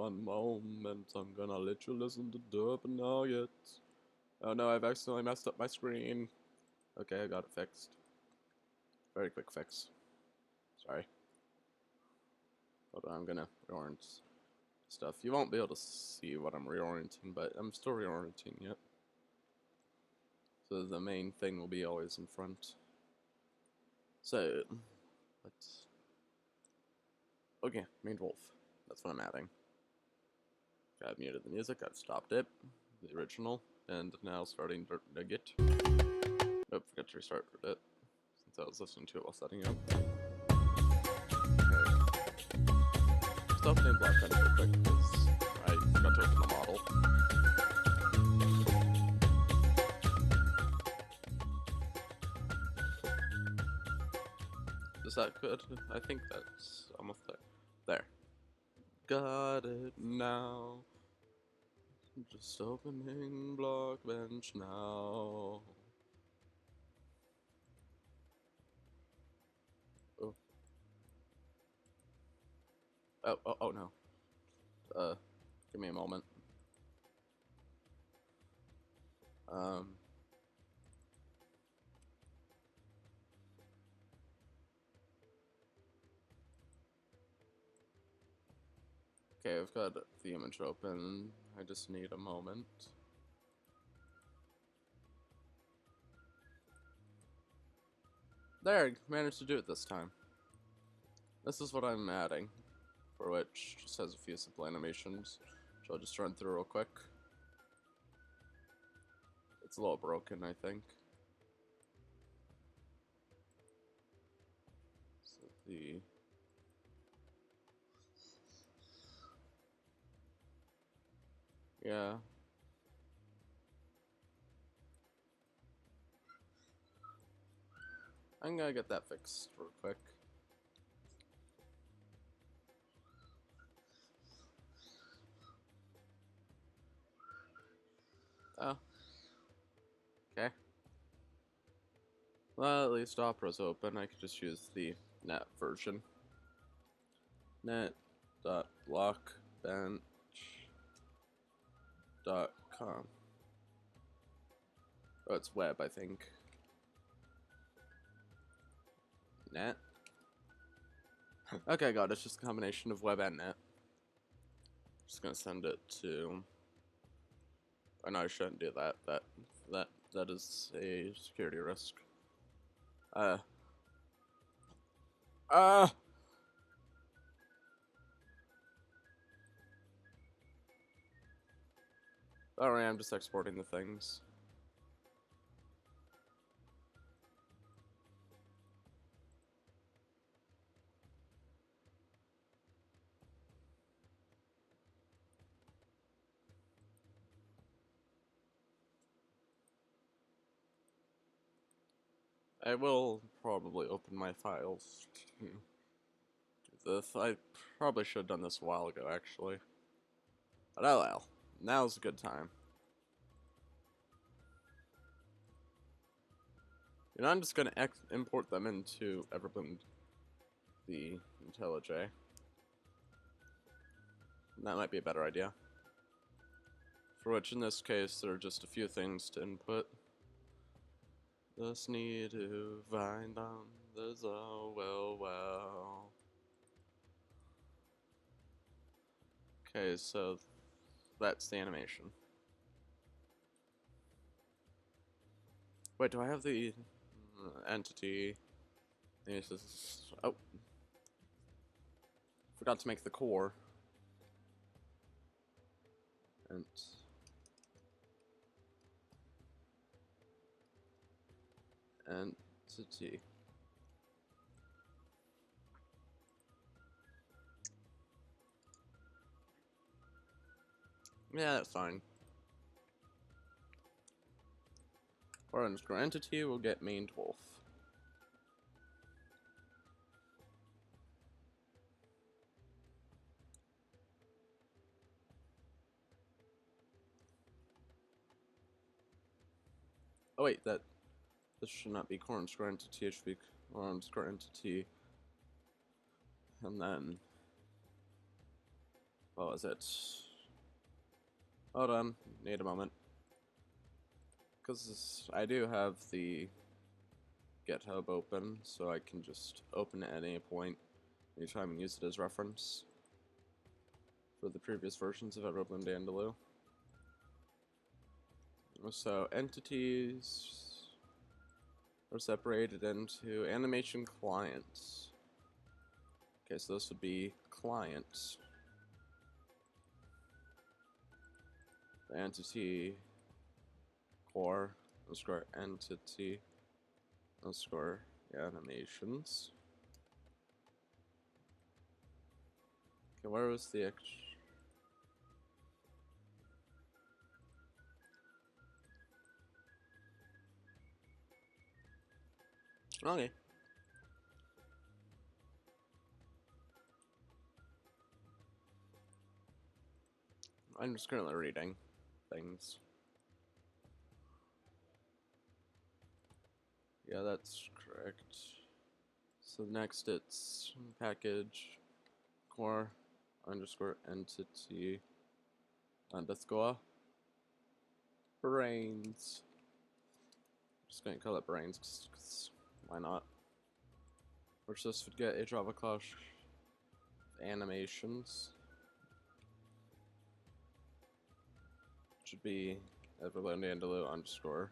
one moment. I'm gonna let you listen to Derp and Nuggets. Oh no, I've accidentally messed up my screen. Okay, I got it fixed. Very quick fix. Sorry. Hold on, I'm gonna reorient stuff. You won't be able to see what I'm reorienting, but I'm still reorienting it. So the main thing will be always in front. So, let's... Okay, main wolf. That's what I'm adding. I've muted the music, I've stopped it. The original. And now starting to get. Oh, forgot to restart it. Since I was listening to it while setting up. Okay. Just opening block real quick, because I forgot to open the model. Is that good? I think that's almost there. There. Got it now. Just opening block bench now. Oh. Oh no. Give me a moment. Okay, I've got the image open. I just need a moment. There, managed to do it this time. This is what I'm adding, for which just has a few simple animations, which I'll just run through real quick. It's a little broken, I think. So the... Yeah. I'm gonna get that fixed real quick. Oh. Okay. Well, at least Opera's open. I could just use the net version. net.blockbench.com. Oh, it's web, I think. Net. Okay, got it. It's just a combination of web and net. Just gonna send it to... Oh no, I shouldn't do that. That is a security risk. Alright, I'm just exporting the things. I will probably open my files to do this. I probably should have done this a while ago, actually. But oh well. Now's a good time. You know, I'm just gonna import them into everbloom, the IntelliJ. That might be a better idea. For which, in this case, there are just a few things to input. Just need to find on there's a well. Okay, so that's the animation. Wait, do I have the entity? Oh, forgot to make the core. Entity. Yeah, that's fine. Or underscore entity will get main wolf. Oh wait, this should not be core underscore entity, it should be core underscore entity. And then What was it? Hold on, need a moment. Because I do have the GitHub open, so I can just open it at any point, anytime, and use it as reference for the previous versions of everbloom dandaloo. So entities are separated into animation clients. Okay, so this would be clients. The entity core underscore entity underscore animations. Okay, where was the okay. I'm just currently reading things. Yeah, that's correct. So next it's package core underscore entity underscore brains. Just gonna call it brains cause why not? Which this would get a Java class animations. Should be everbloom dandaloo underscore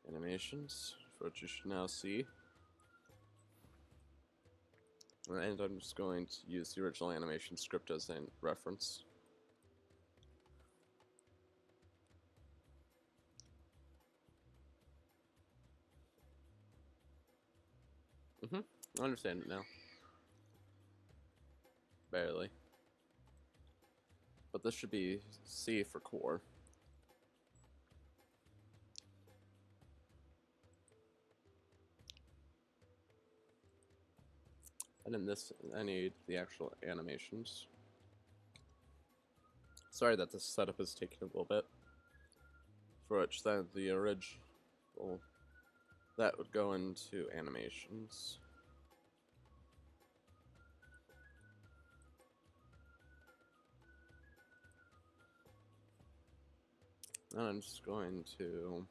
animations, for which you should now see. And I'm just going to use the original animation script as a reference. I understand it now. Barely. But this should be C for core. And in this, I need the actual animations. Sorry that this setup is taking a little bit. For which then the original, that would go into animations. And I'm just going to,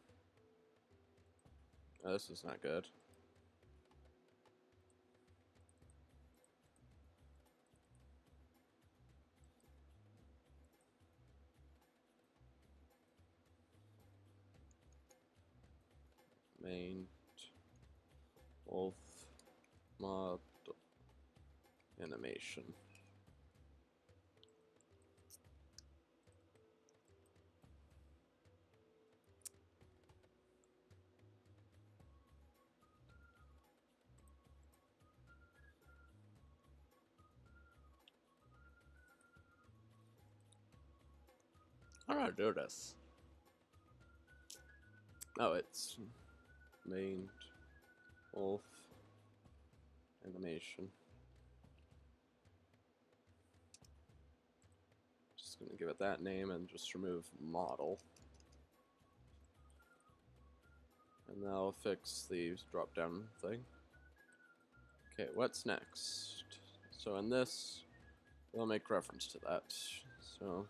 oh, this is not good. Main wolf mod animation. How do I do this? Oh, it's main wolf animation. Just gonna give it that name and just remove model. And that'll fix the drop down thing. Okay, what's next? So in this, we'll make reference to that. So,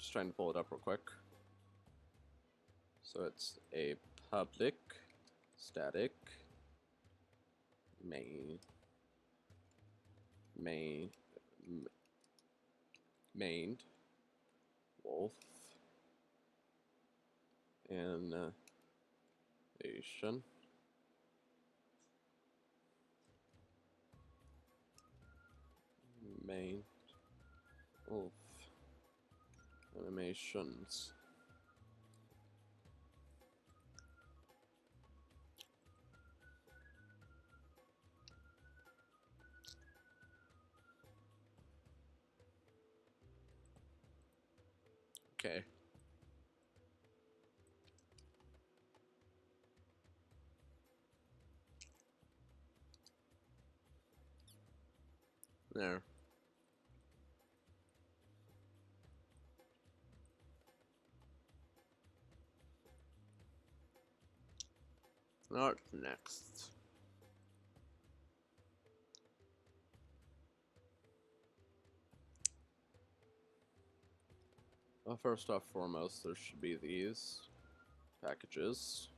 just trying to pull it up real quick. So it's a public static main mained wolf animation main wolf animations. Okay. There. What's next? Well, first off foremost, there should be these packages,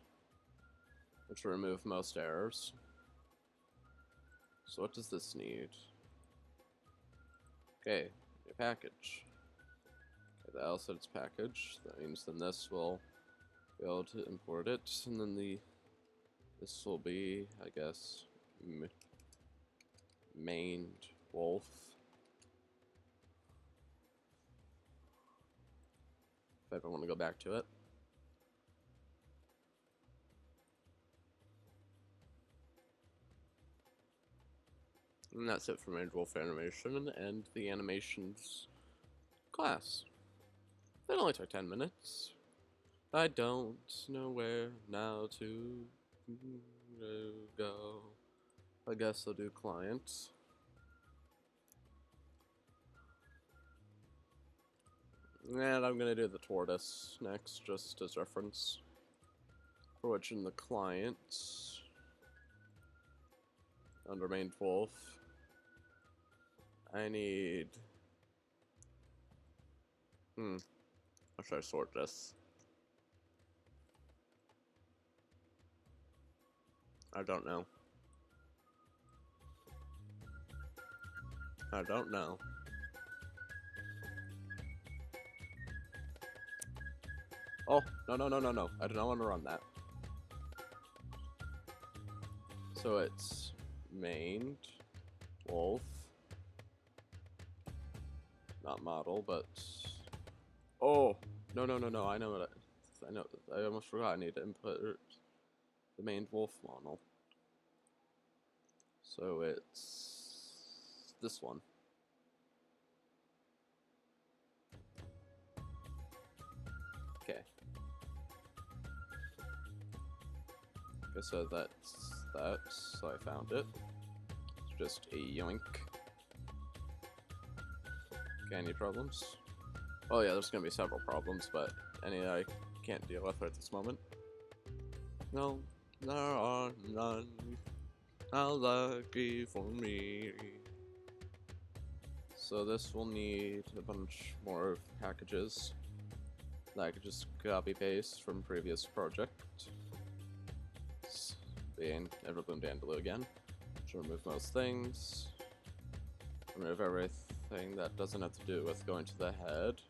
which remove most errors. So what does this need? Okay, a package. Okay, that also said it's package. That means then this will be able to import it, and then this will be, I guess, mained wolf. If I ever want to go back to it. And that's it for mained wolf animation and the animations class. That only took 10 minutes. I don't know where now to go. I guess I'll do clients. And I'm gonna do the tortoise next, just as reference. For which in the client, under main wolf, I need... How should I sort this? I don't know. I don't know. Oh, no. I do not want to run that. So it's mained wolf. Not model, but... Oh! No. I know what I know. I almost forgot I need to input the mained wolf model. So it's this one. Okay. Okay, so that's that. So I found it. It's just a yoink. Okay, any problems? Oh yeah, there's gonna be several problems, but any that I can't deal with at this moment. No, there are none. How lucky for me. So this will need a bunch more packages that I could just copy paste from previous project. Being everbloom dandaloo again. To remove most things. Remove everything that doesn't have to do with going to the head.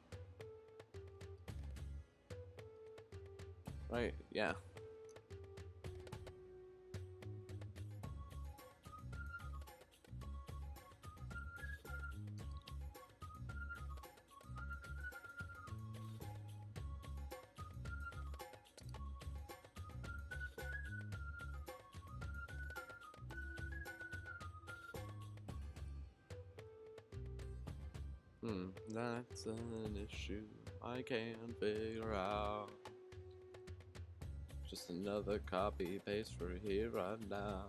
Right, yeah. That's an issue I can't figure out. Just another copy paste for here right now.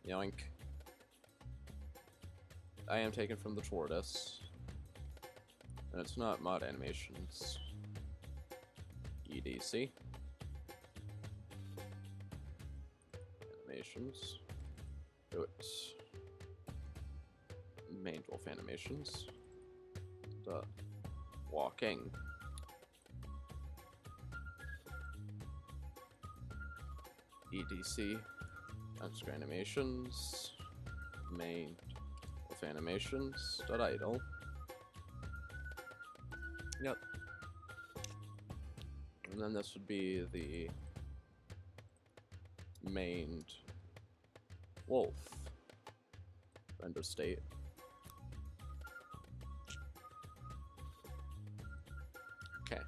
Yoink. I am taken from the tortoise. And it's not mod animations. EDC. Animations. Do it. Main wolf animations. Walking. EDC. Underscore animations. Main wolf animations. Idle. Yep. And then this would be the mained wolf render state. Okay.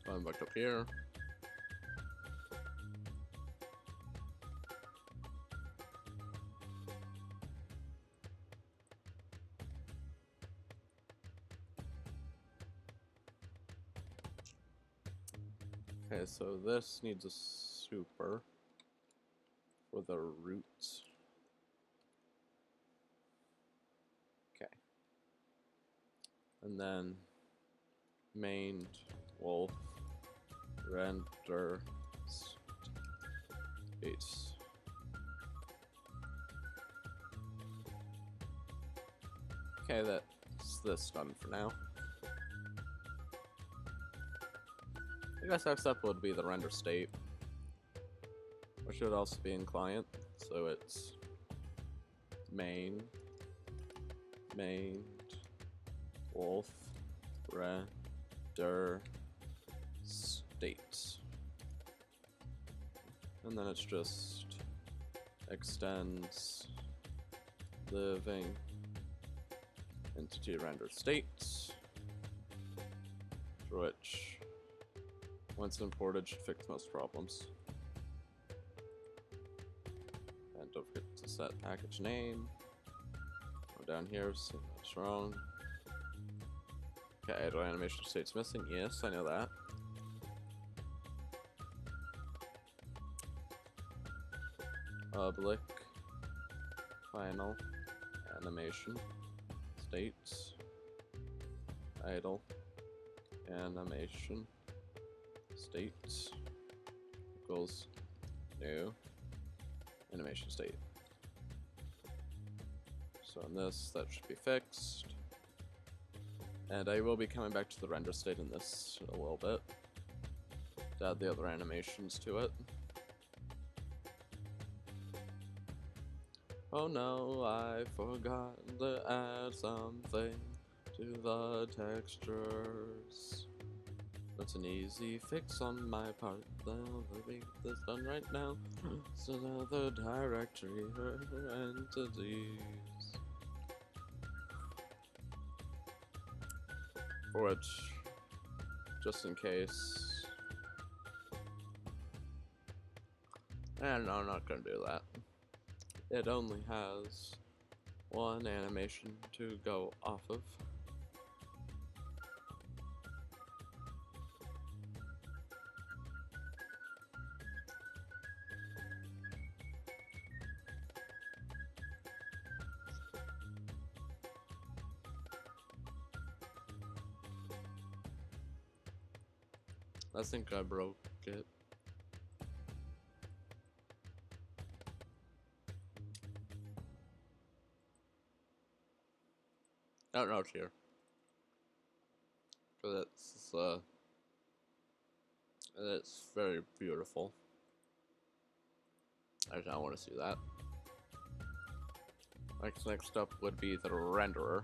So I'm back up here. Okay, so this needs a super for the roots. Okay. And then mained wolf render space. Okay, that's this done for now. I guess next up would be the render state, which should also be in client. So it's main wolf render state, and then it's just extends living entity render states, which once imported should fix most problems. And don't forget to set package name. Go down here, see what's wrong. Okay, idle animation state's missing. Yes, I know that. Public final animation states idle animation states equals new animation state. So in this, that should be fixed. And I will be coming back to the render state in this a little bit to add the other animations to it. Oh no, I forgot to add something to the textures. That's an easy fix on my part. I'll make this done right now. So now the directory entities. For which, just in case. And no, I'm not gonna do that. It only has one animation to go off of. I think I broke it. Oh no, it's here. Cause it's very beautiful. I just don't want to see that. Next up would be the renderer.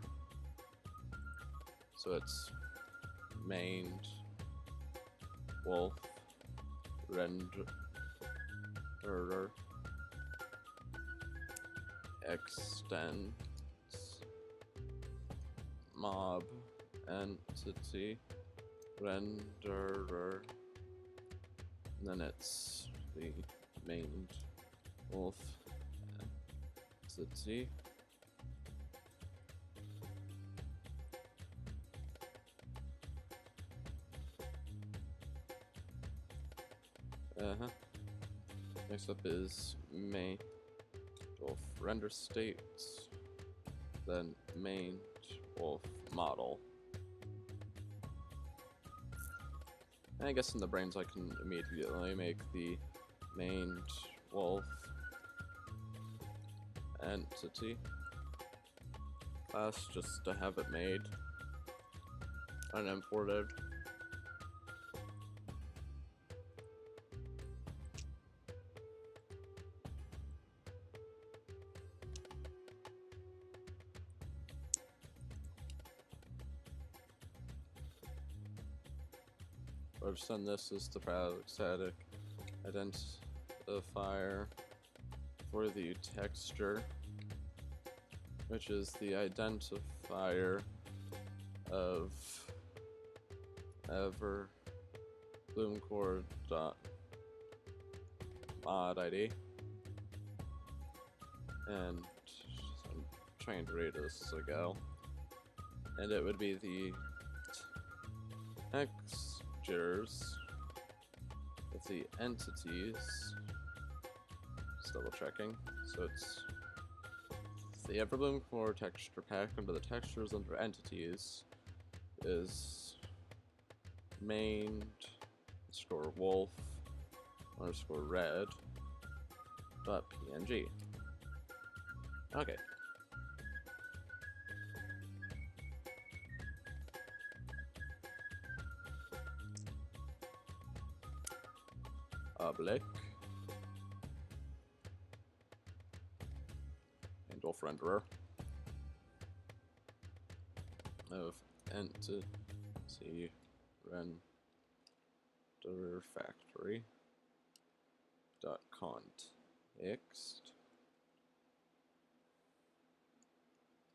So it's main wolf renderer extends mob entity renderer, and then it's the main wolf entity next up is main wolf render states, then main wolf model. And I guess in the brains I can immediately make the main wolf entity class just to have it made and imported. I've send this as the static identifier for the texture, which is the identifier of everbloom core dot mod ID, and I'm trying to read this as I go, and it would be the textures with the entities. Just double checking. So it's the everbloom core texture pack under the textures under entities is main underscore wolf underscore red dot png. Okay. public handle renderer of entity render factory dot context,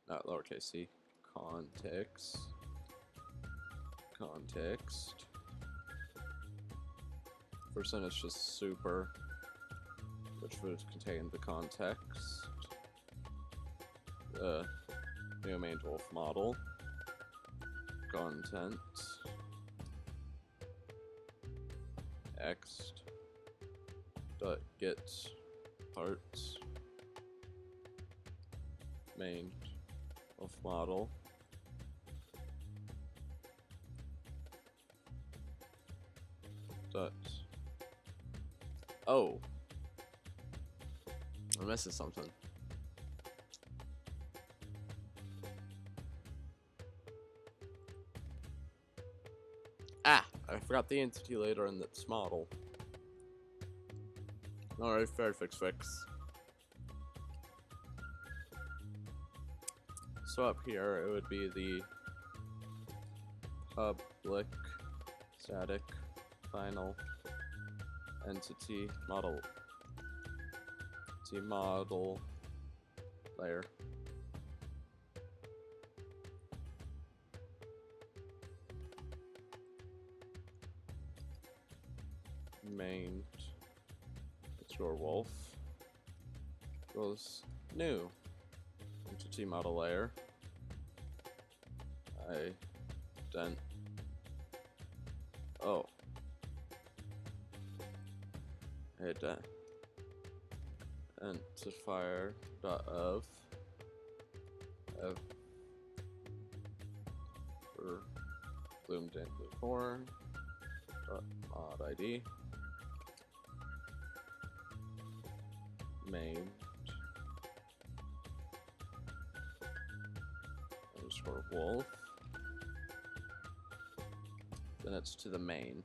not lowercase c, context first one is just super, which would contain the context, the new main wolf model, content, text dot get parts main wolf model dot, oh, I'm missing something. Ah, I forgot the entity later in this model. Alright, fair fix. So up here, it would be the public static final entity model layer. Main underscore wolf equals new entity model layer ident, oh, identifier dot of everbloom dandaloo corn dot mod id main underscore wolf, then it's to the main.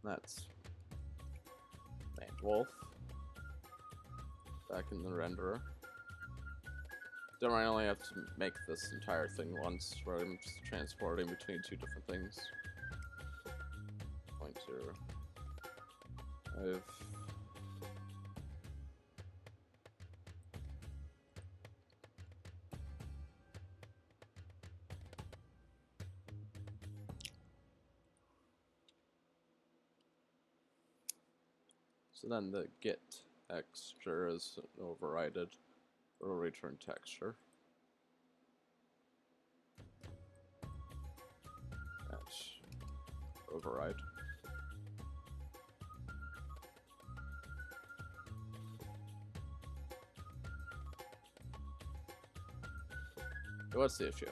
That's main wolf. Back in the renderer. Don't I only have to make this entire thing once, where I'm just transporting between two different things. Pointer. I've so then the get texture is overridden. It'll return texture. That's override. What's the issue?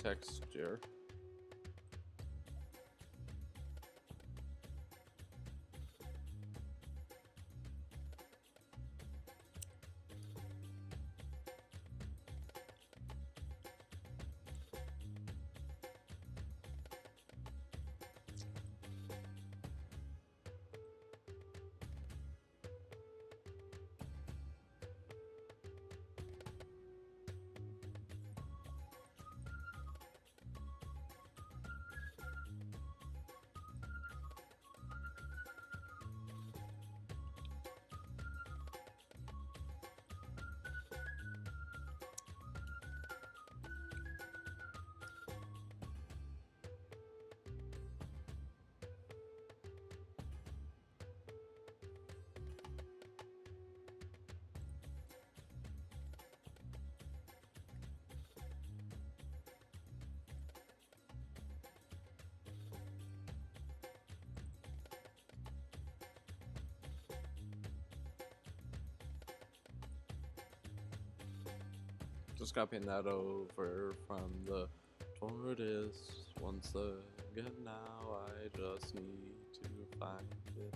Texture. Just copying that over from the tortoise once again. Now I just need to find it.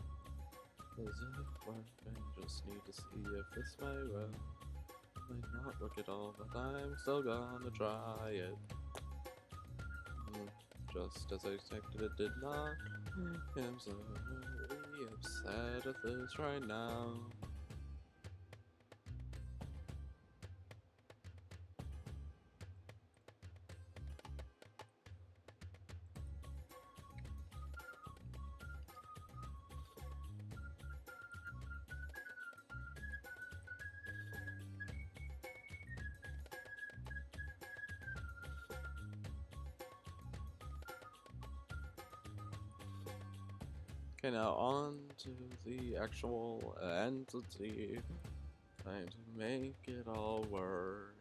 Is it working? Just need to see if this may well. Might not work at all, but I'm still gonna try it. Just as I expected, it did not. I'm so really upset at this right now. Okay, now on to the actual entity. Trying to make it all work.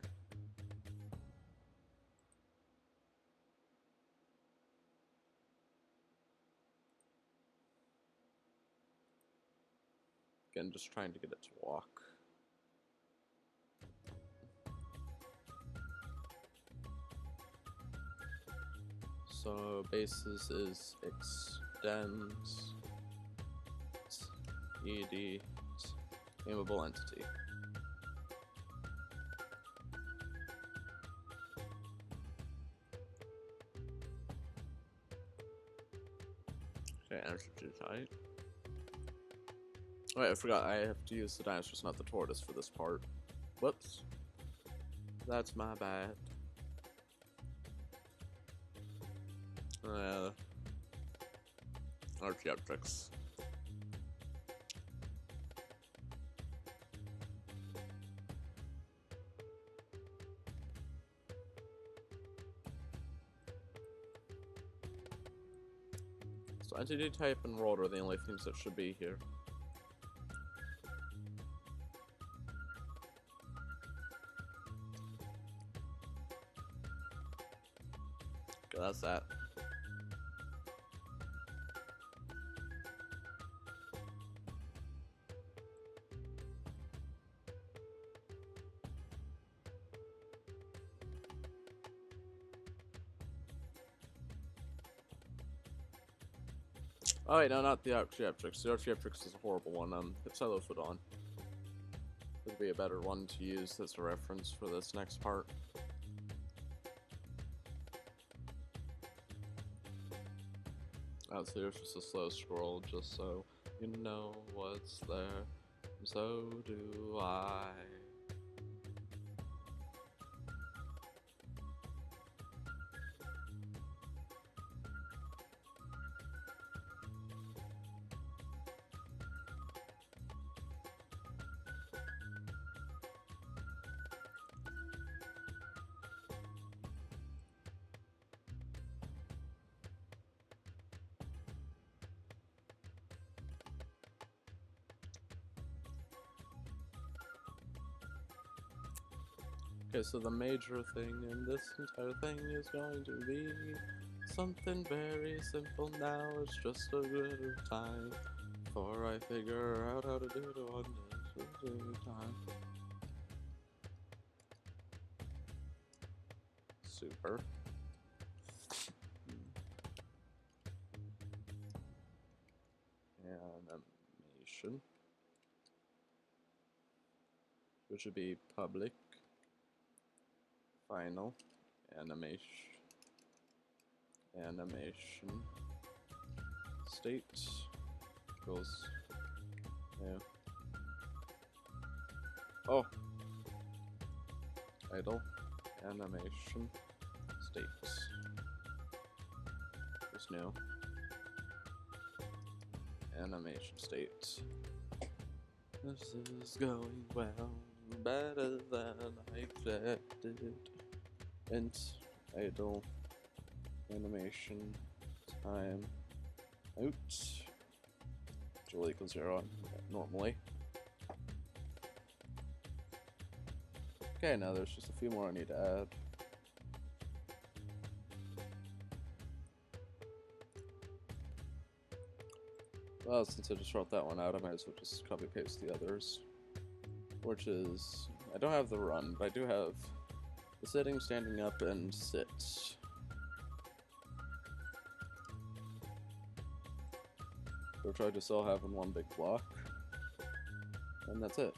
Again, just trying to get it to walk. So basis is extend ed aimable entity. Okay, energy type. Wait, I forgot I have to use the dinosaurs, not the tortoise for this part. Whoops. That's my bad. Archaeopteryx. So entity type and world are the only things that should be here. Okay, that's that. Oh wait, no, not the Archaeopteryx. The Archaeopteryx is a horrible one. Hypsilophodon would be a better one to use as a reference for this next part. Oh, so there's just a slow scroll, just so you know what's there. So do I. Okay, so the major thing in this entire thing is going to be something very simple now. It's just a matter of time before I figure out how to do it one time. Super. Animation. Which should be public. Final. Animation. State. Equals. Yeah. Oh. Idle. Animation. State. There's no. Animation state. This is going well, better than I expected. Int idle animation time out. Which will equal 0 normally. Okay, now there's just a few more I need to add. Well, since I just wrote that one out, I might as well just copy paste the others. Which is, I don't have the run, but I do have the sitting, standing up, and sit. Which I just all have in one big block. And that's it.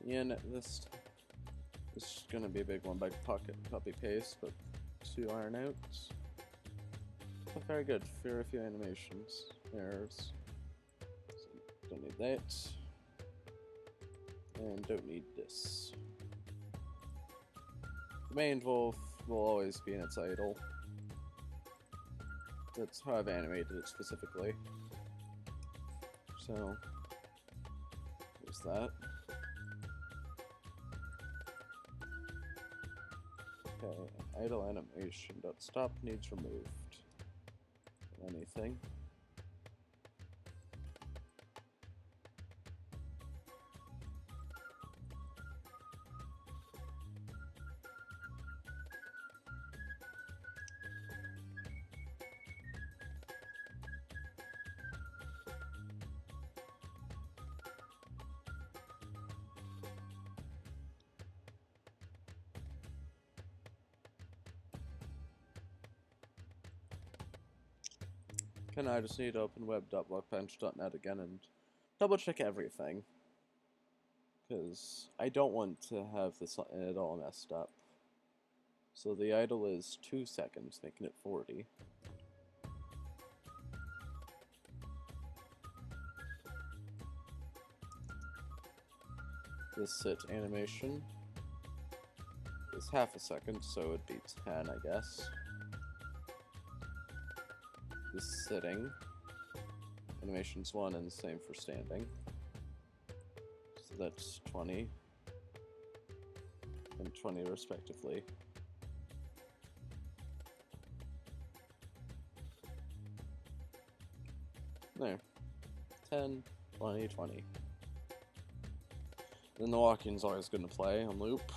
Yeah, this is gonna be a big one by copy paste, but 2 iron out. But very good. Very few animations. Errors. So don't need that. And don't need this. The main wolf will always be in its idle. That's how I've animated it specifically. So, there's that. Okay, idle animation. .stop needs removed. Anything. I just need to open web.blockbench.net again and double check everything. Because I don't want to have this at all messed up. So the idle is 2 seconds, making it 40. This sit animation is half a second, so it'd be 10, I guess. This sitting animation's 1 and the same for standing. So that's 20 and 20 respectively. There. 10, 20, 20. Then the walking's always going to play on loop.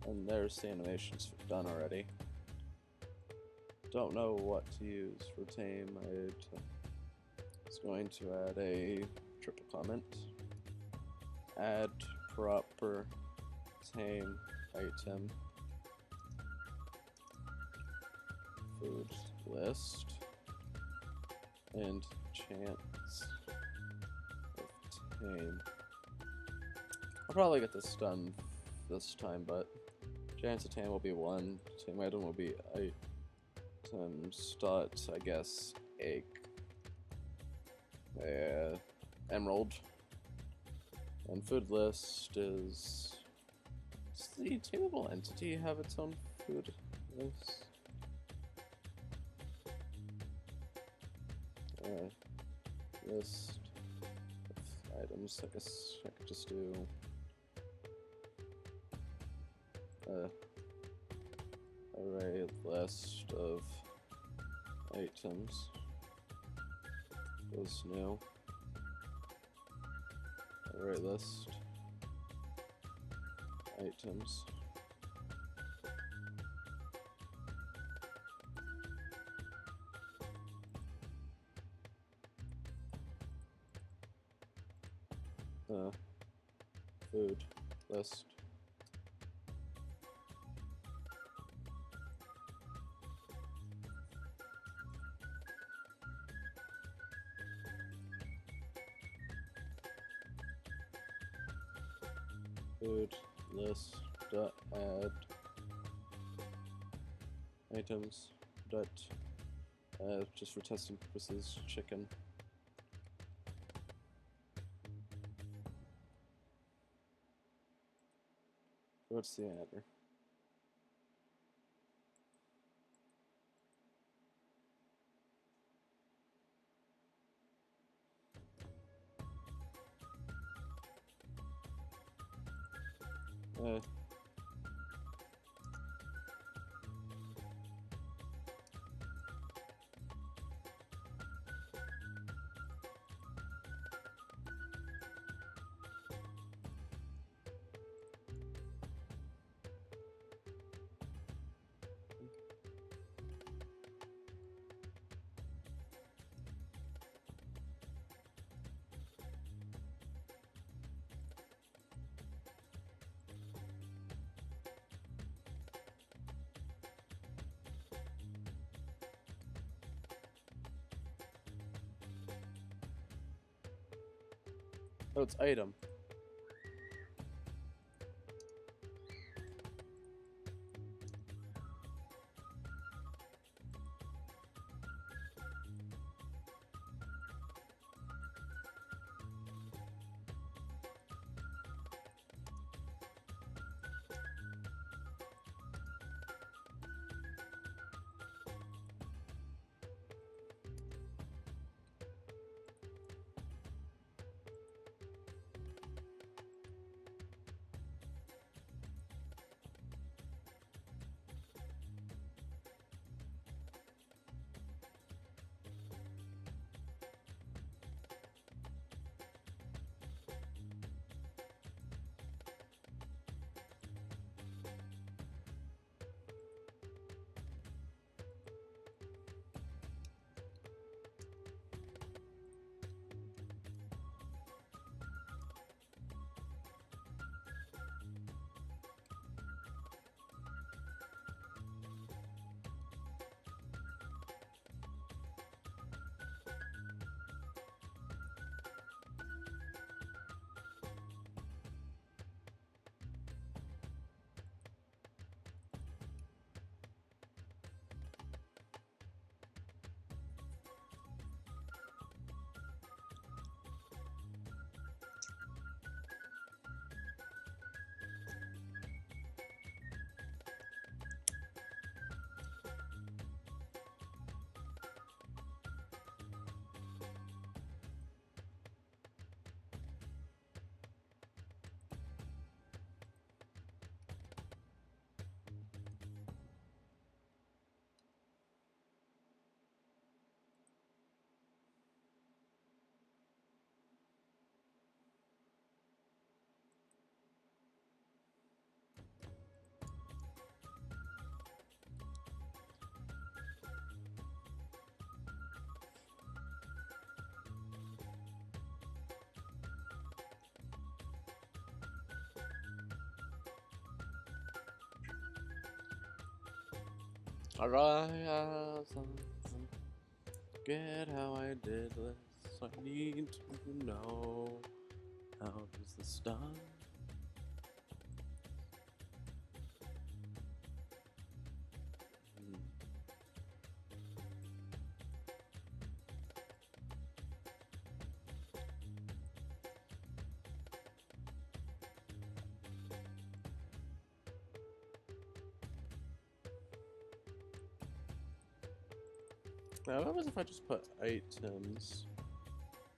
And there's the animations done already. Don't know what to use for tame. I was going to add a triple comment. Add proper tame item food list and chance of tame. I'll probably get this done this time, but chance of tame will be 1. Tame item will be items dot, I guess, egg. Emerald. And food list is... Does the tameable entity have its own food list? List of items. I guess I could just do array list of items. Goes new. Array list items. Food list. Food list dot add items dot just for testing purposes chicken. What's the adder? Oh, it's item. Alright, get how I did this. I need to know how is this done? Now, what happens if I just put items,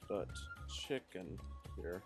but chicken here?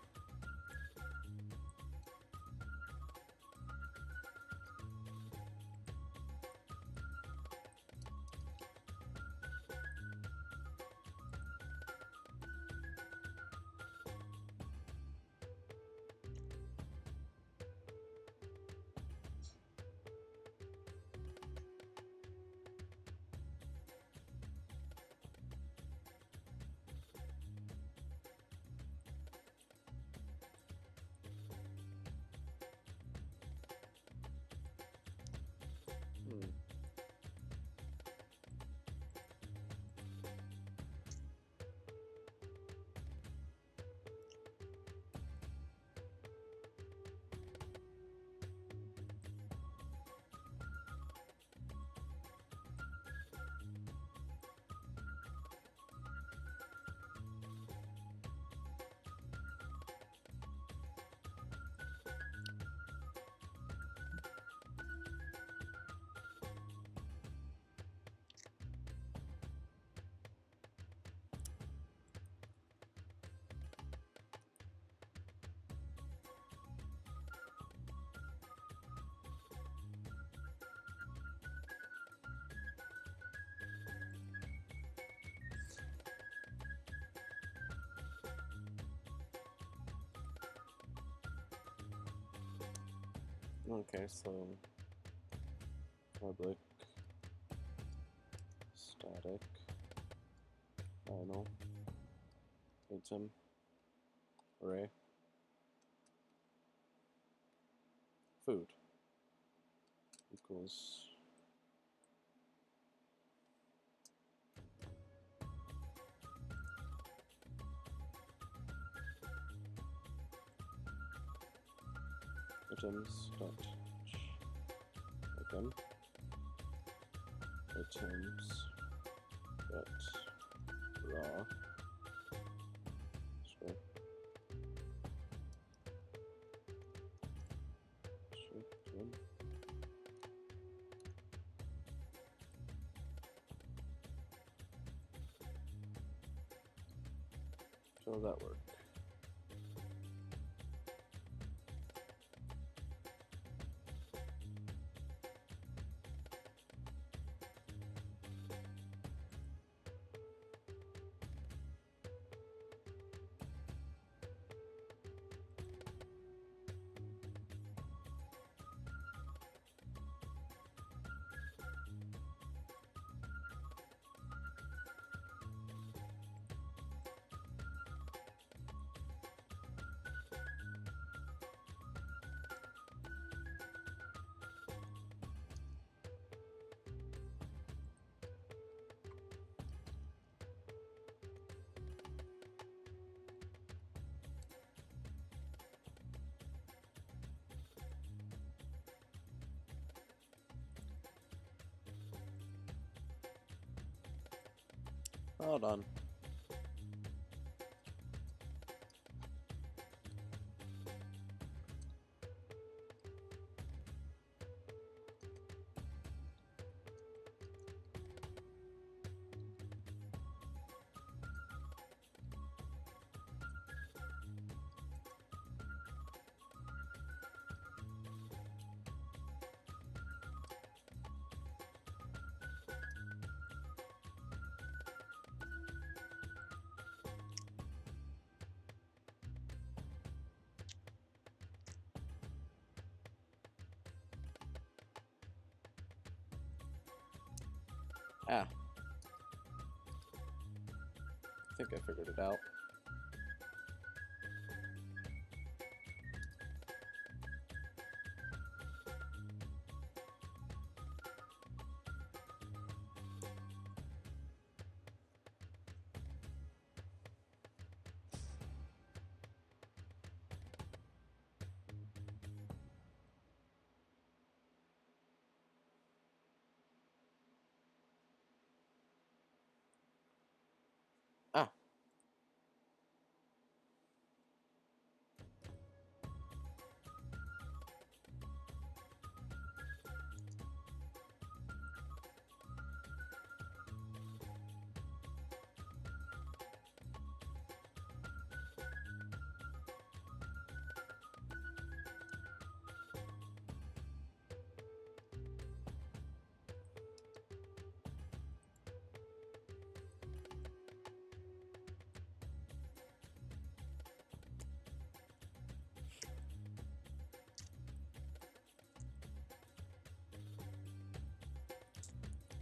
Okay, so public, static, final, item, array, food equals items dot again items dot raw script so that work. Hold on. Ah. I think I figured it out. Ah.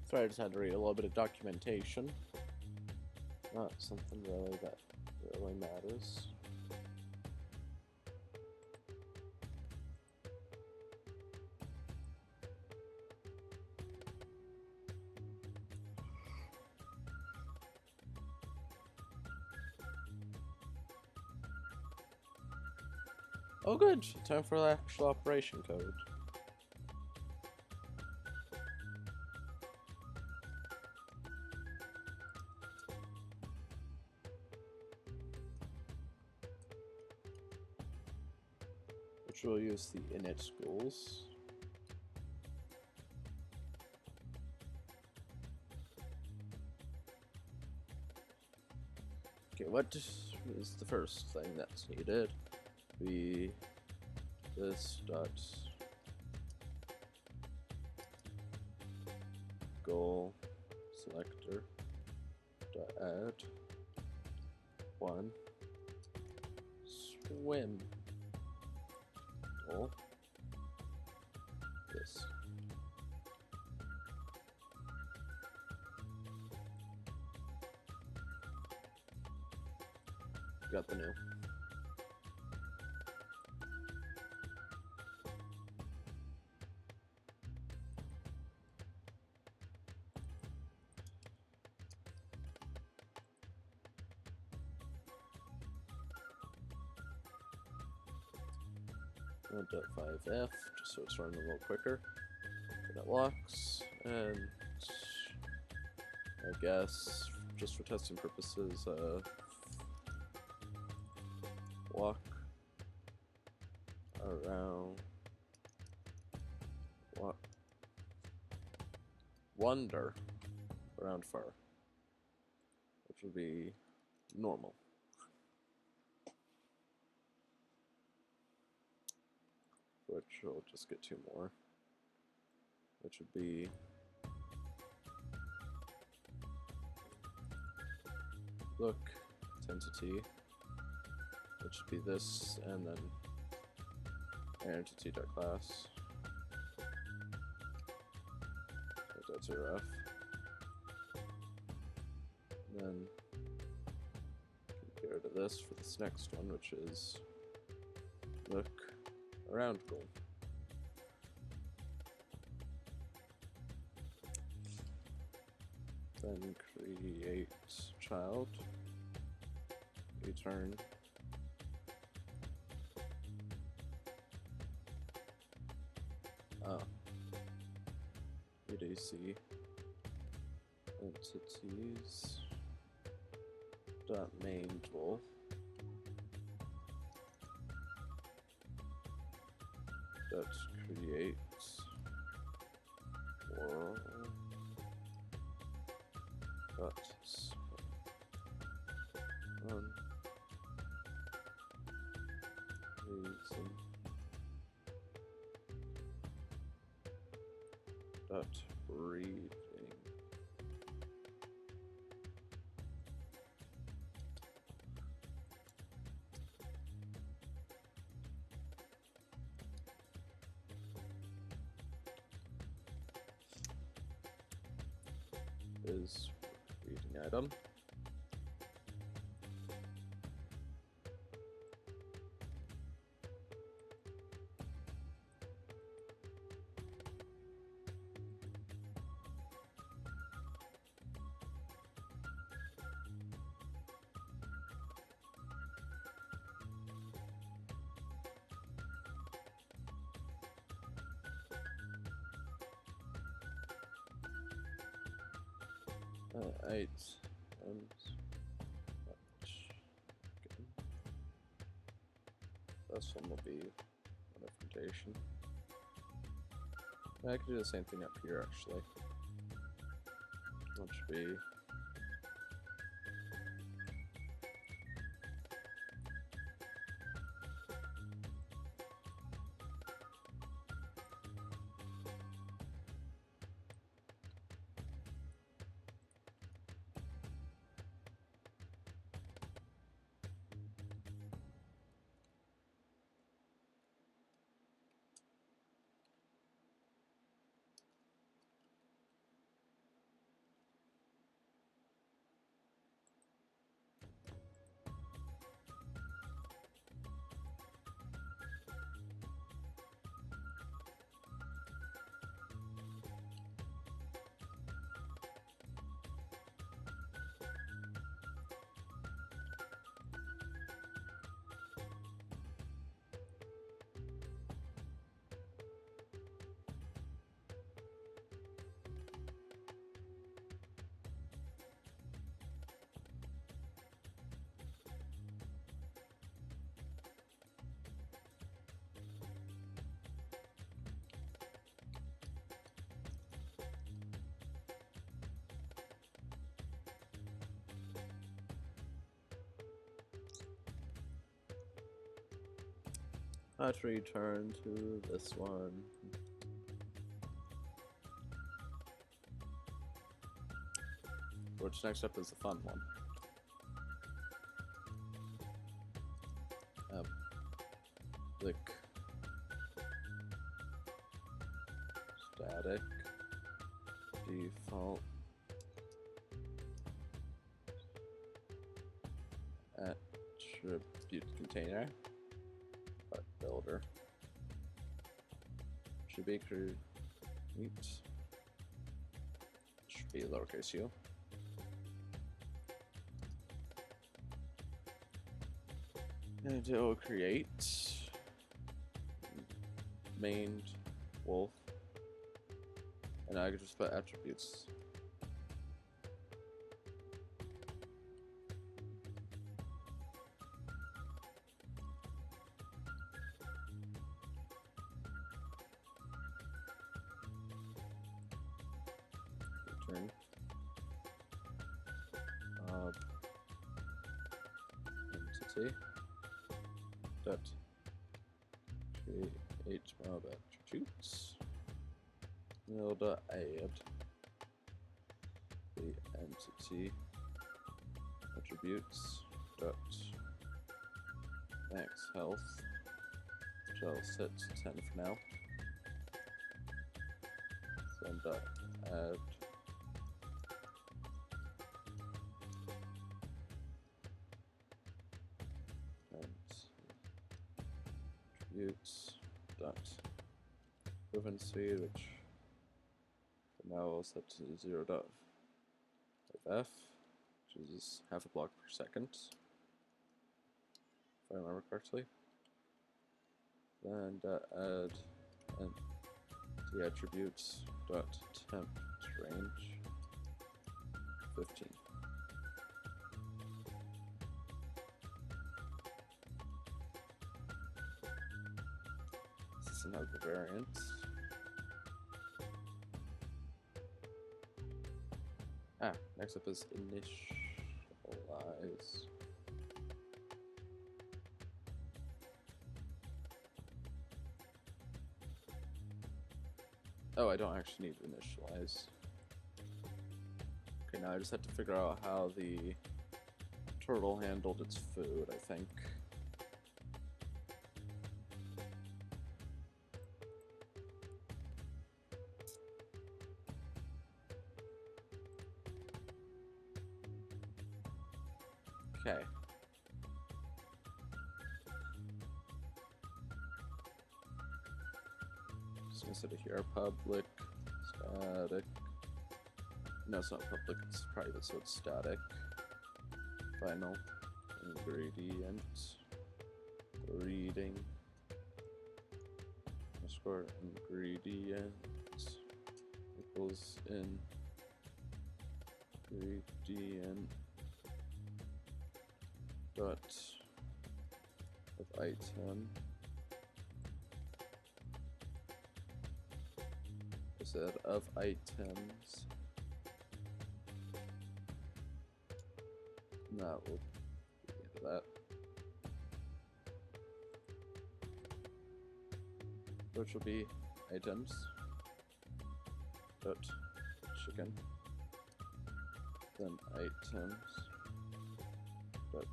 Sorry, I just had to read a little bit of documentation. Not something really that really matters. Oh good, time for the actual operation code. Which will use the init schools. Okay, what is the first thing that's needed? This dot goal selector dot add one swim goal this. Got the new. and .5f, just so it's running a little quicker. And it locks, and I guess just for testing purposes, walk around, wander around far, which would be normal. Which we'll just get two more, which would be look entity, which would be this, and then entity.class. That's a ref. And then compare to this for this next one, which is look around goal. Then create child, return UDC entities dot main tool dot create world dot reason dot reading is reading item. Items. This one will be an implementation. I could do the same thing up here actually. Which should be let's return to this one. Which next up is the fun one. Click static default attribute container. Builder should be create, should be lowercase u. And it will create maned wolf, and I could just put attributes. Return. Entity. Dot. Create mob attributes. Nil add the entity attributes dot max health, which I'll set to 10 for now. Then dot add attributes dot frequency, which for now I'll set to 0.5f, which is half a block per second, if I remember correctly. Then add the attributes dot temp range 15. This doesn't have the variant. Next up is initialize. Oh, I don't actually need to initialize. Okay, now I just have to figure out how the turtle handled its food, I think. Okay. Just gonna set it here, public, static. No, it's not public, it's private, so it's static. Final ingredient, reading, underscore ingredient equals ingredient dot of item instead of items. That will be into that. Which will be items dot chicken. Then items dot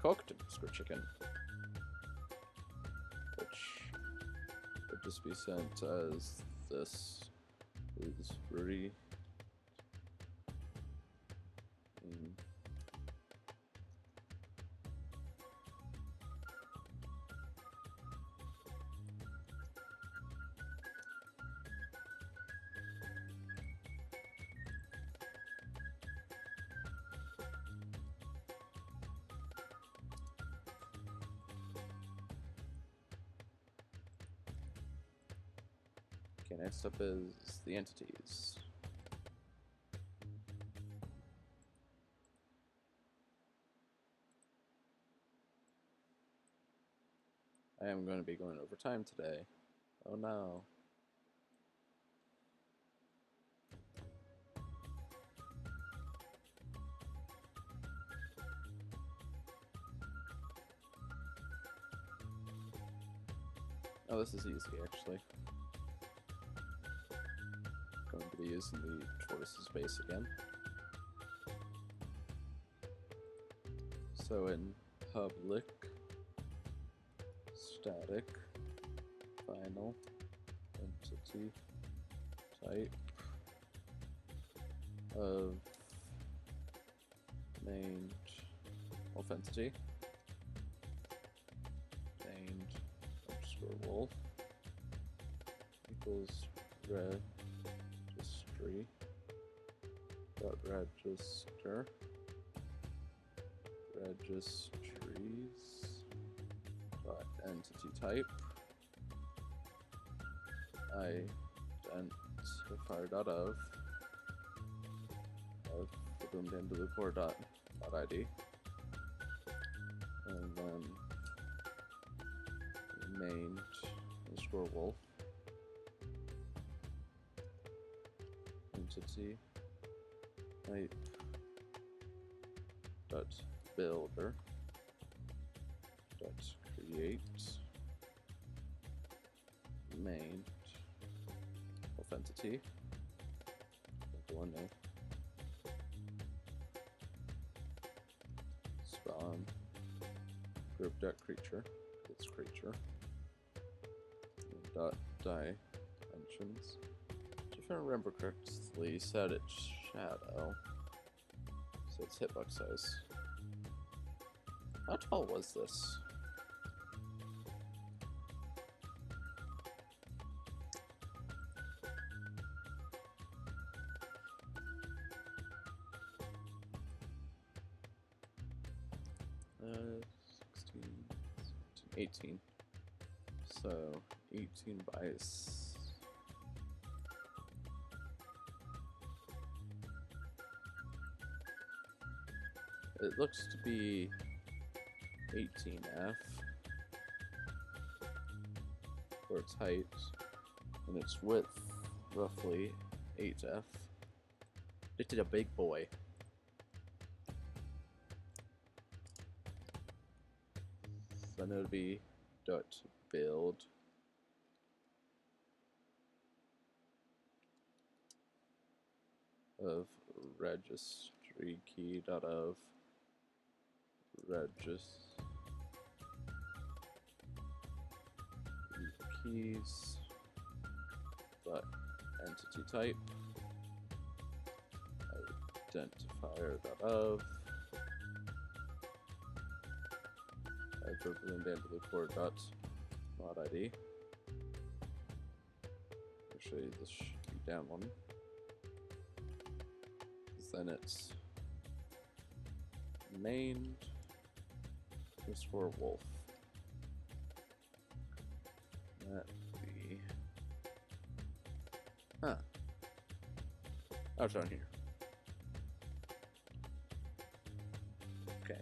cooked underscore chicken, which would just be sent as this is free. Okay, next up is the entities. I am going to be going over time today. Oh no. Oh, this is easy actually. Going to be using the tortoise's base again. So in public static final entity type of named wolf entity named underscore wolf equals registry dot register registries dot entity type identifier dot of everbloom dandaloo core dot id, and then main underscore wolf entity type dot builder dot create main wolf entity. One name. Spawn group dot creature. It's creature. Dot dimensions. If I remember correctly, set its shadow. So it's hitbox size. How tall was this? Uh, 16, 18. So 18 by it looks to be 18F for its height, and its width roughly 8F. It did a big boy. Then it would be dot build of registry key dot of keys dot entity type identifier dot of everbloom dandaloo core dot mod id. Actually, this should be down one. Then it's main underscore wolf. That would be oh, it's on here. Okay.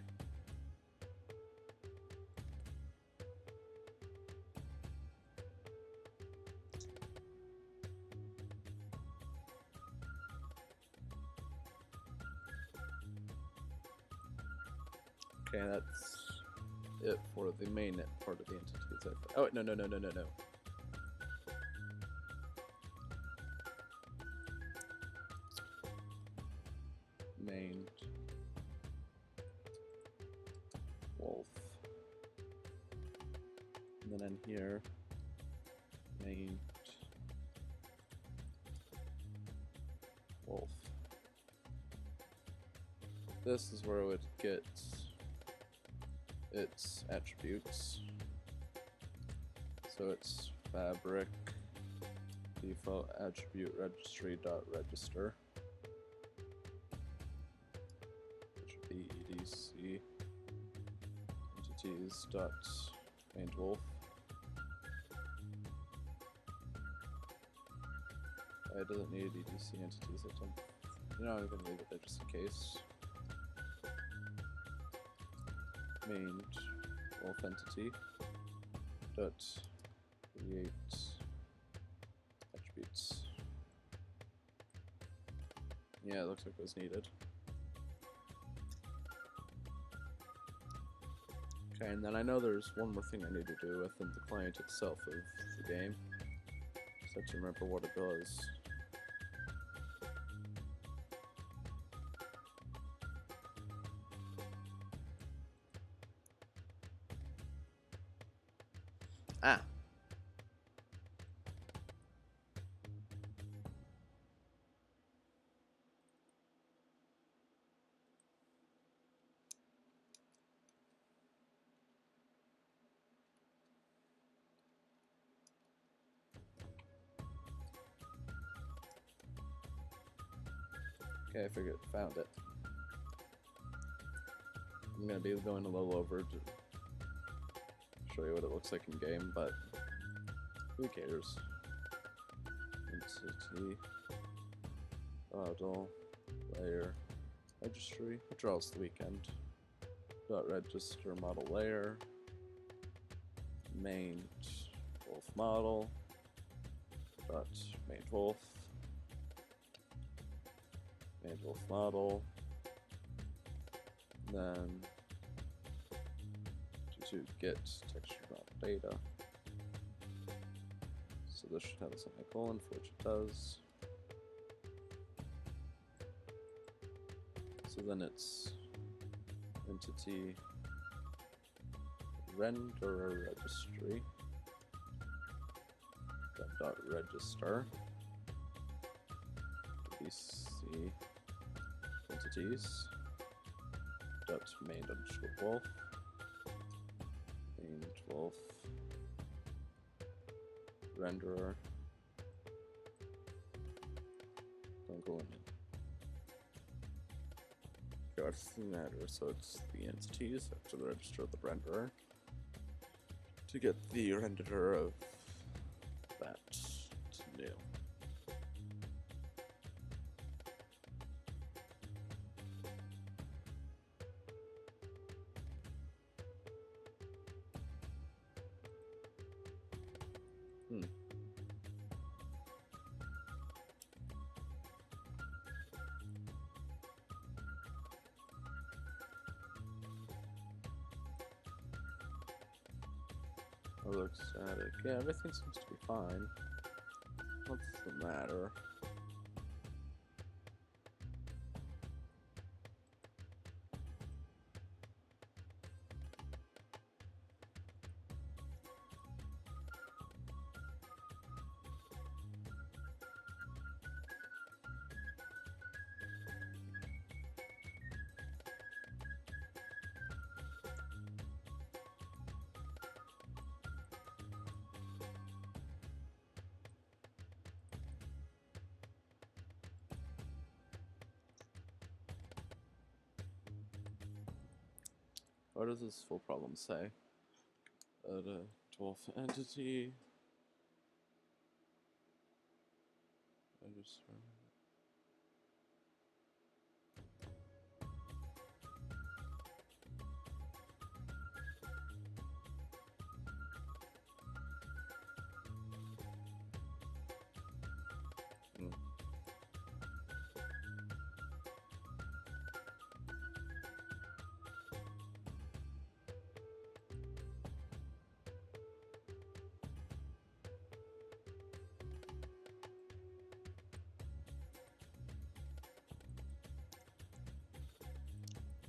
Okay, that's it for the mainnet part of the entity. Oh, no. Main wolf. And then in here, main wolf. This is where it would get its attributes. So it's fabric default attribute registry dot register, which would be edc entities dot main wolf. It doesn't need edc entities. I don't. You know, I'm gonna leave it there just in case. Main wolf entity dot create attributes. Yeah, it looks like it was needed. Okay, and then I know there's one more thing I need to do within the client itself of the game. Just have to remember what it does. Ah. Okay, I figured found it. I'm gonna be going a little over to show you what it looks like in game, but who cares? entity, model, layer, registry, which are all the weekend. Dot register model layer, main wolf model, dot main wolf model, then to get texture dot data. So this should have a semicolon, for which it does. So then it's entity renderer registry, then dot register bc entities dot main underscore wolf, main wolf renderer. Don't go in. What's the matter? So it's the entities after the register of the renderer to get the renderer of that to new. It looks static. Yeah, everything seems to be fine. What's the matter? What does this full problem say? The 12th entity. Register.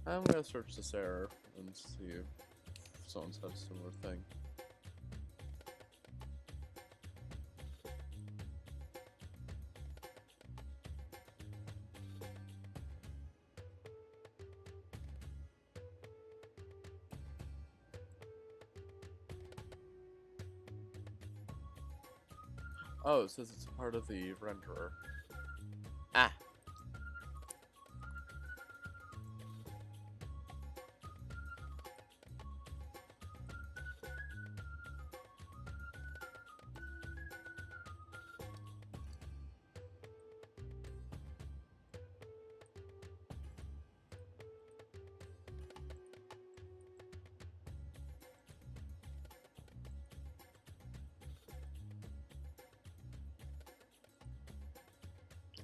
I'm gonna search this error and see if someone's had a similar thing. Oh, it says it's a part of the renderer. Ah!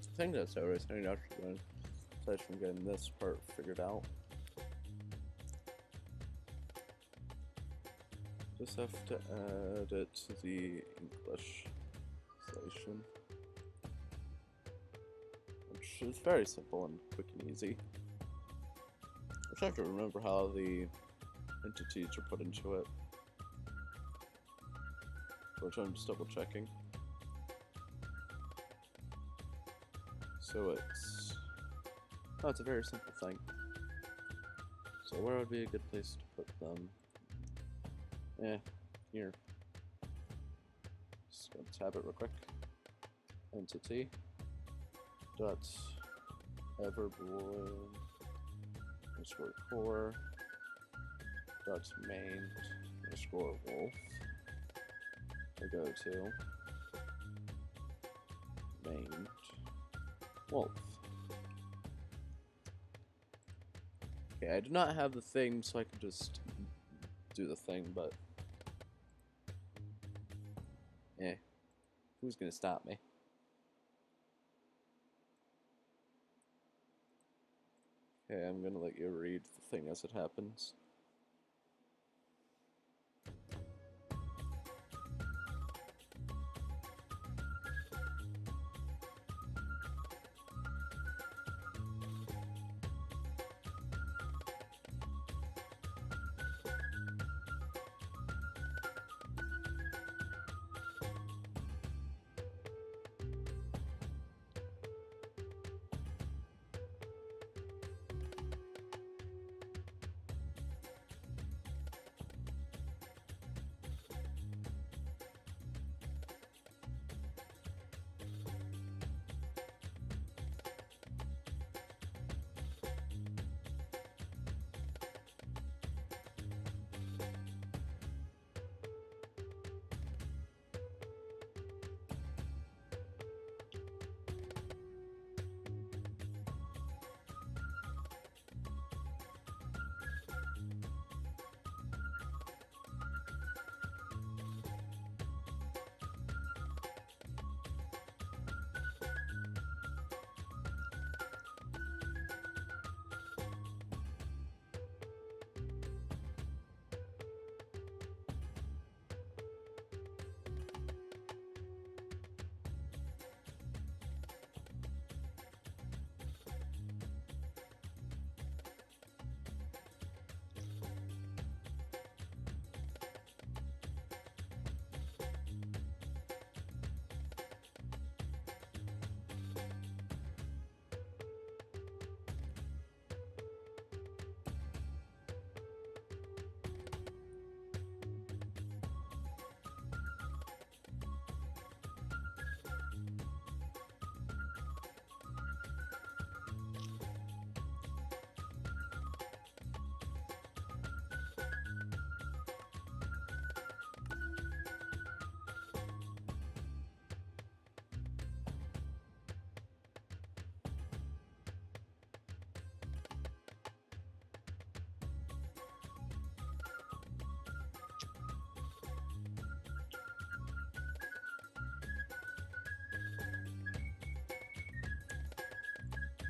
I think that's everything actually, aside from getting this part figured out. Just have to add it to the English translation, which is very simple and quick and easy. I just have to remember how the entities are put into it, which I'm just double checking. So it's a very simple thing. So where would be a good place to put them? Here. Just gonna tab it real quick. Entity dot everbloom underscore core dot main underscore wolf. I go to named Wolf. Okay, I do not have the thing, so I can just do the thing, but who's gonna stop me? Okay, I'm gonna let you read the thing as it happens.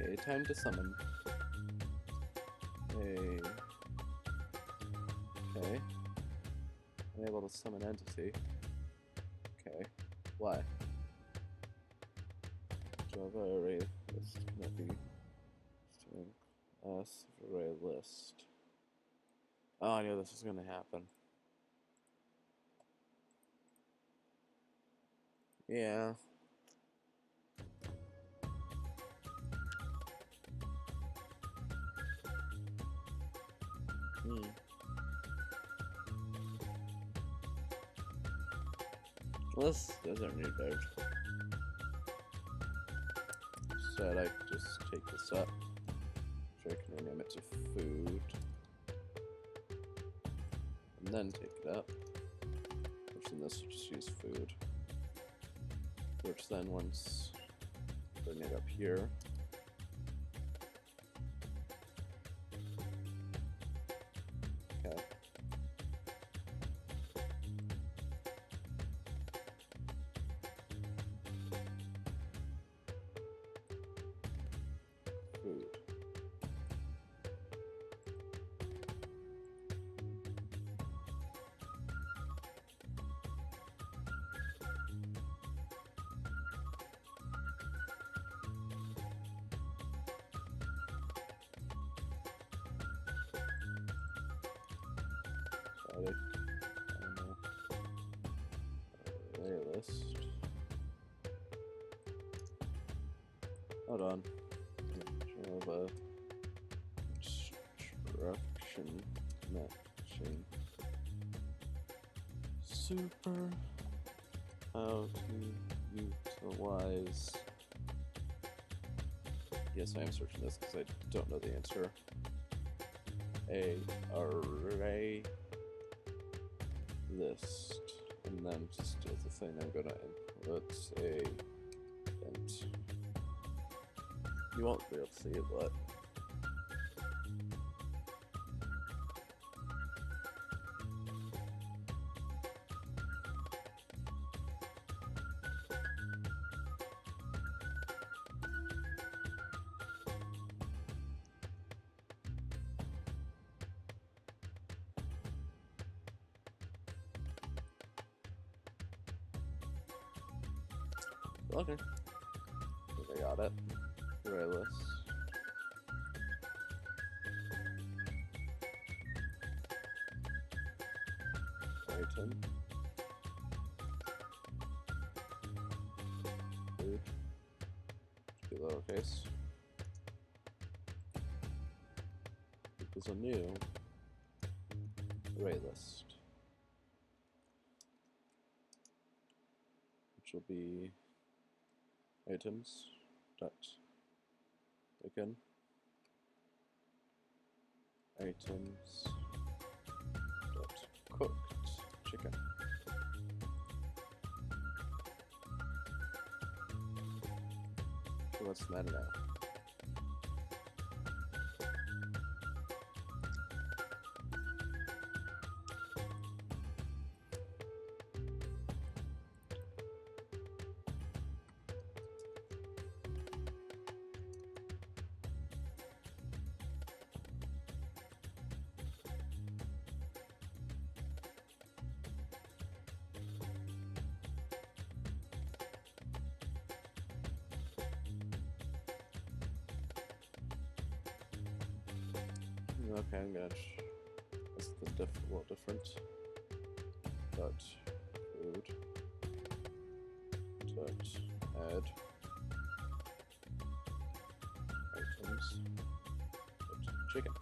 Okay, time to summon. Okay. I'm able to summon entity. Okay. Why? Java array list cannot be string class array list. Oh, I knew this was gonna happen. Yeah. Well, this doesn't need veg. Instead, I could just take this up. Which I can rename it to food. And then take it up. Which then this will just use food. Which then once bring it up here. Okay. Food. Sorry. Array list. Hold on. Java instruction matching. Super. How to utilize. Yes, I am searching this because I don't know the answer. A array list, and then just as the thing I'm gonna input a And you won't be able to see it, but okay. I think I got it. Array list. Item. Food. Should be lowercase. There's a new array list, which will be items dot again items dot cooked chicken. So what's the matter now? Okay, I'm gonna. That's the well, different. Dot food. Dot add items. Dot chicken.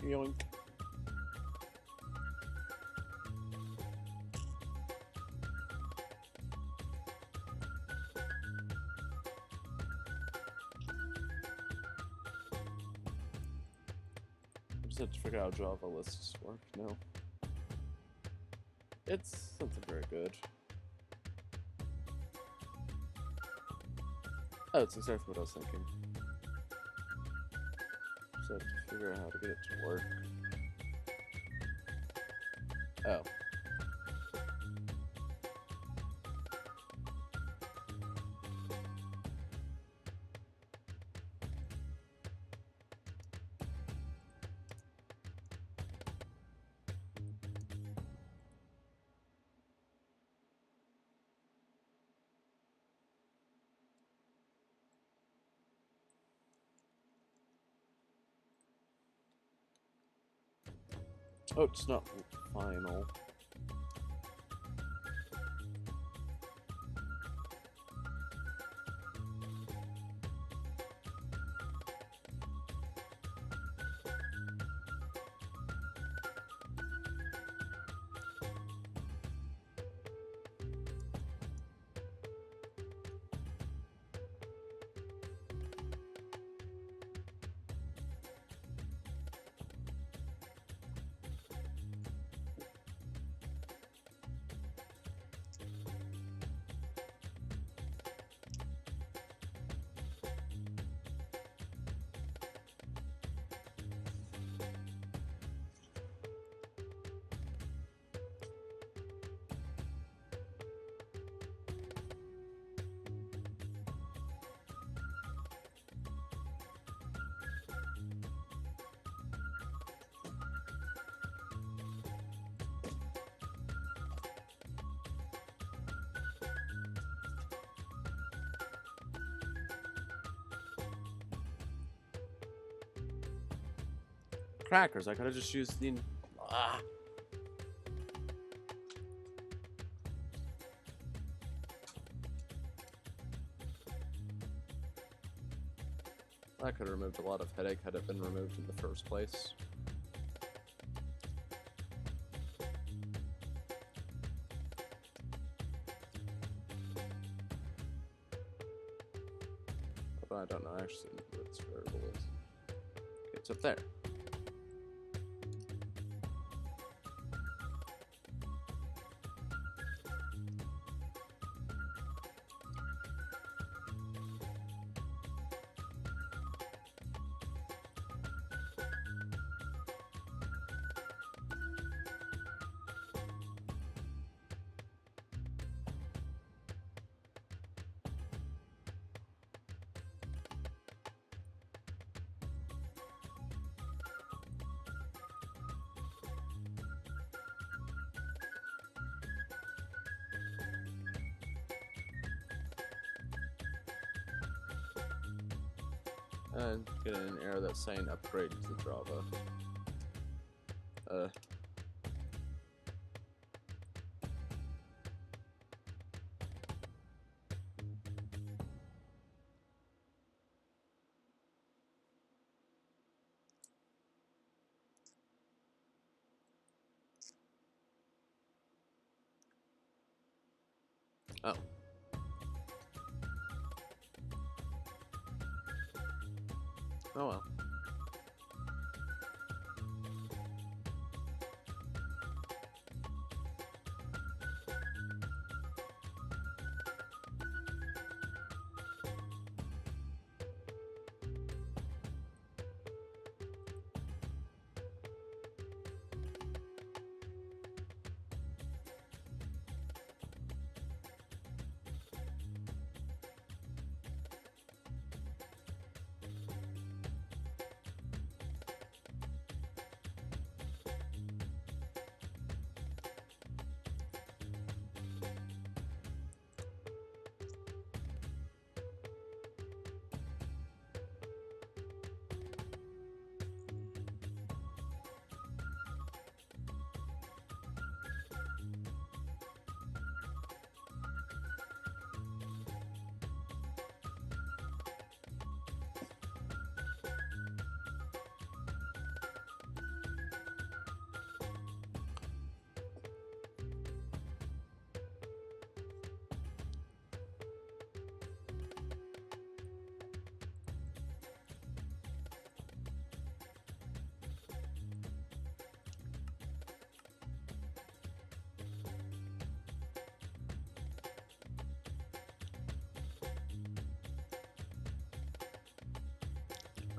Yoink. I just had to figure out how Java lists work now. It's something very good. Oh, it's exactly what I was thinking. Just have to figure out how to get it to work. Oh. Oh, it's not final. Crackers, I could have just used the... Ah. I could have removed a lot of headache had it been removed in the first place. But I don't know actually what this variable is. Okay, it's up there. And getting an error that's saying upgrade to Java. Oh. Oh well.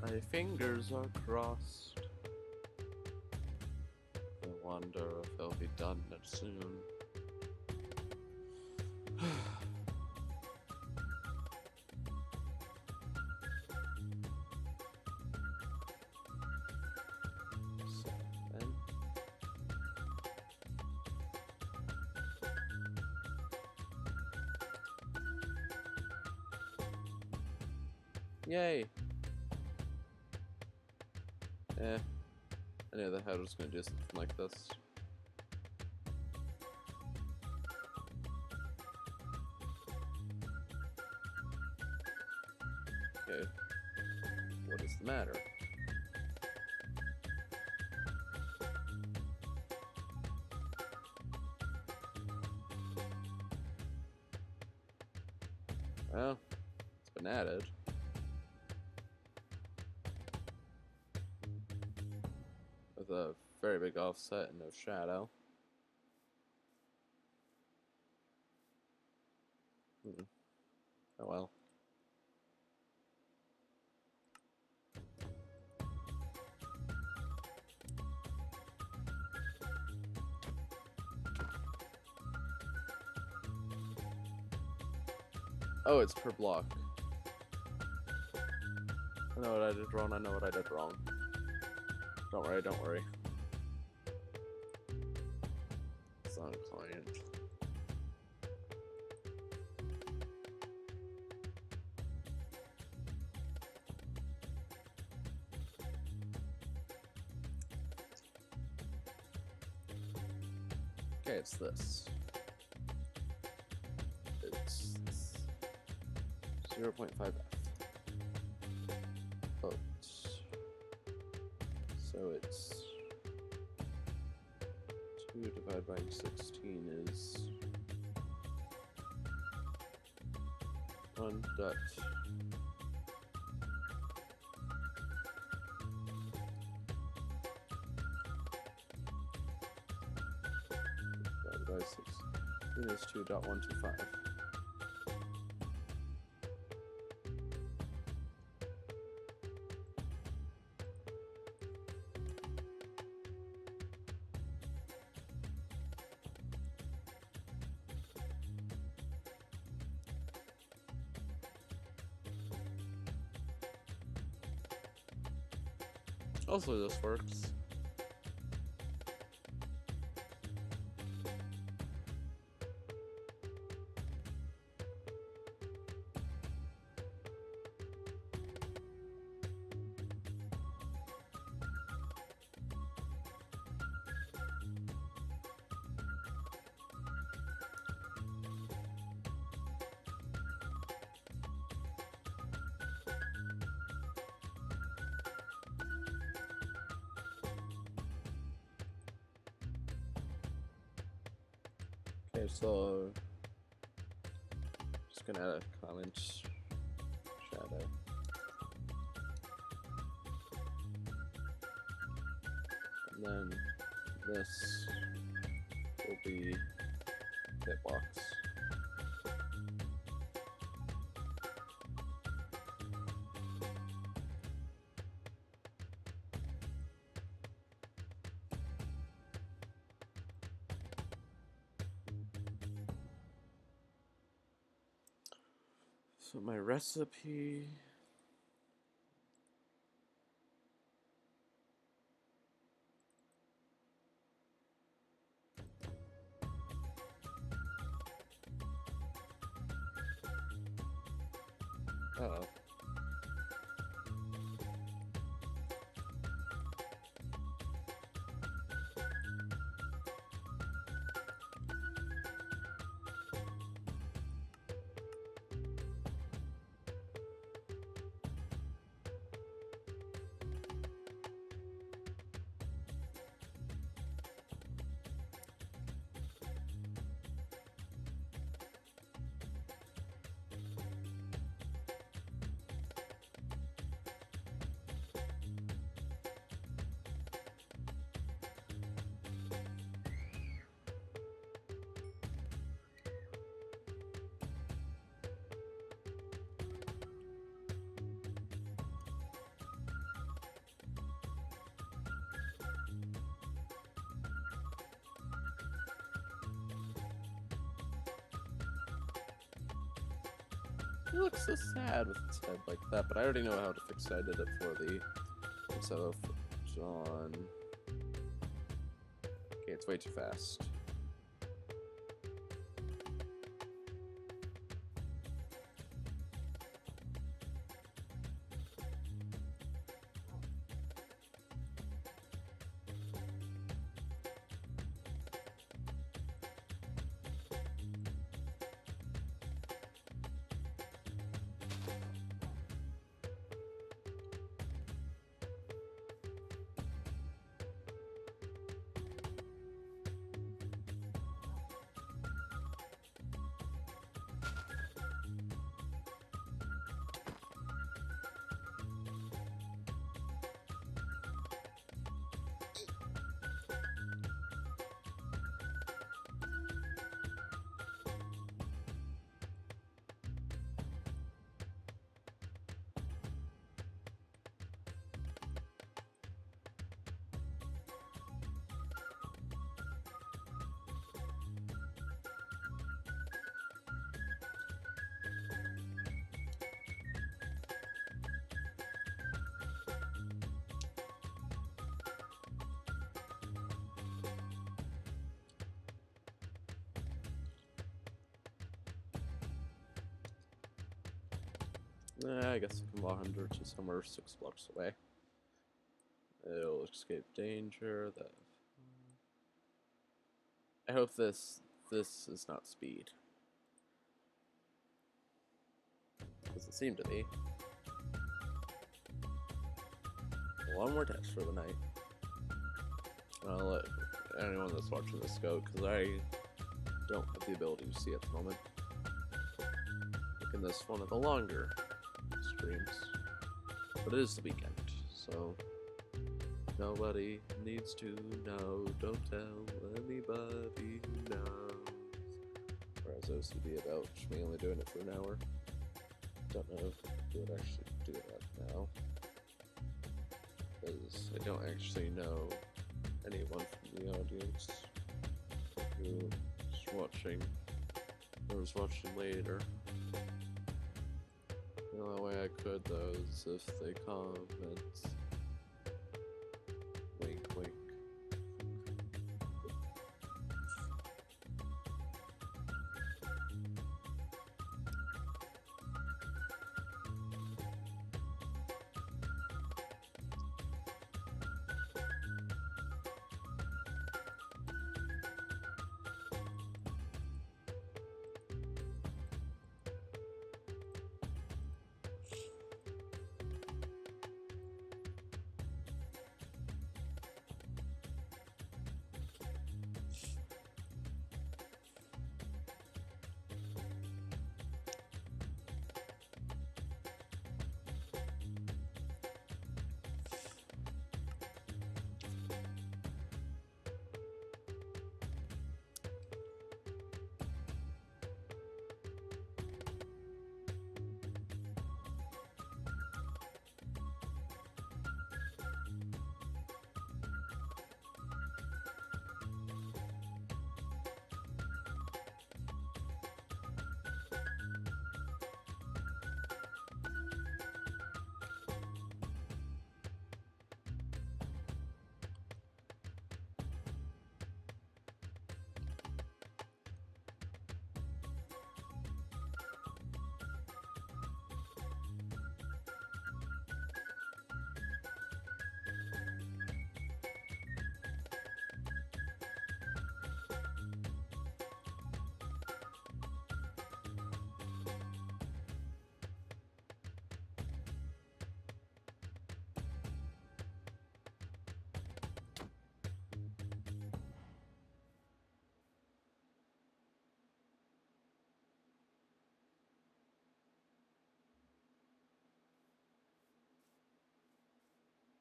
My fingers are crossed. I wonder if they'll be done soon. Seven. Yay! I knew the head was going to do something like this. Okay. What is the matter? Well, it's been added. With a very big offset and no shadow. Oh well. Oh, it's per block. I know what I did wrong, I know what I did wrong. Don't worry, don't worry. It's on client. Okay, it's this. It's 0.5F. But so it's 2 divided by 16 is 1 dot. Divided by 16 is 2.125. Also, this works. Okay, so just gonna add a comment shadow. And then this will be hitbox. So my recipe. Uh-oh. It looks so sad with its head like that, but I already know how to fix it. I did it for the so John. Okay, it's way too fast. I guess I can walk under to somewhere 6 blocks away. It'll escape danger. That I hope this is not speed. Doesn't seem to be. One more test for the night. I'll let anyone that's watching this go, because I don't have the ability to see at the moment. Making this one of the longer streams. But it is the weekend, so nobody needs to know. Don't tell anybody who knows. Whereas OCD about me only doing it for an hour. Don't know if I would actually do that now. Because I don't actually know anyone from the audience who is watching or is watching later. The only way I could though is if they comment. Wink wink.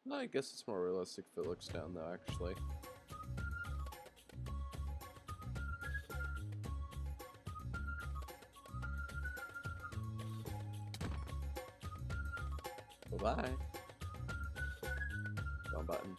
I guess it's more realistic if it looks down though, actually. Bye-bye. Wrong button.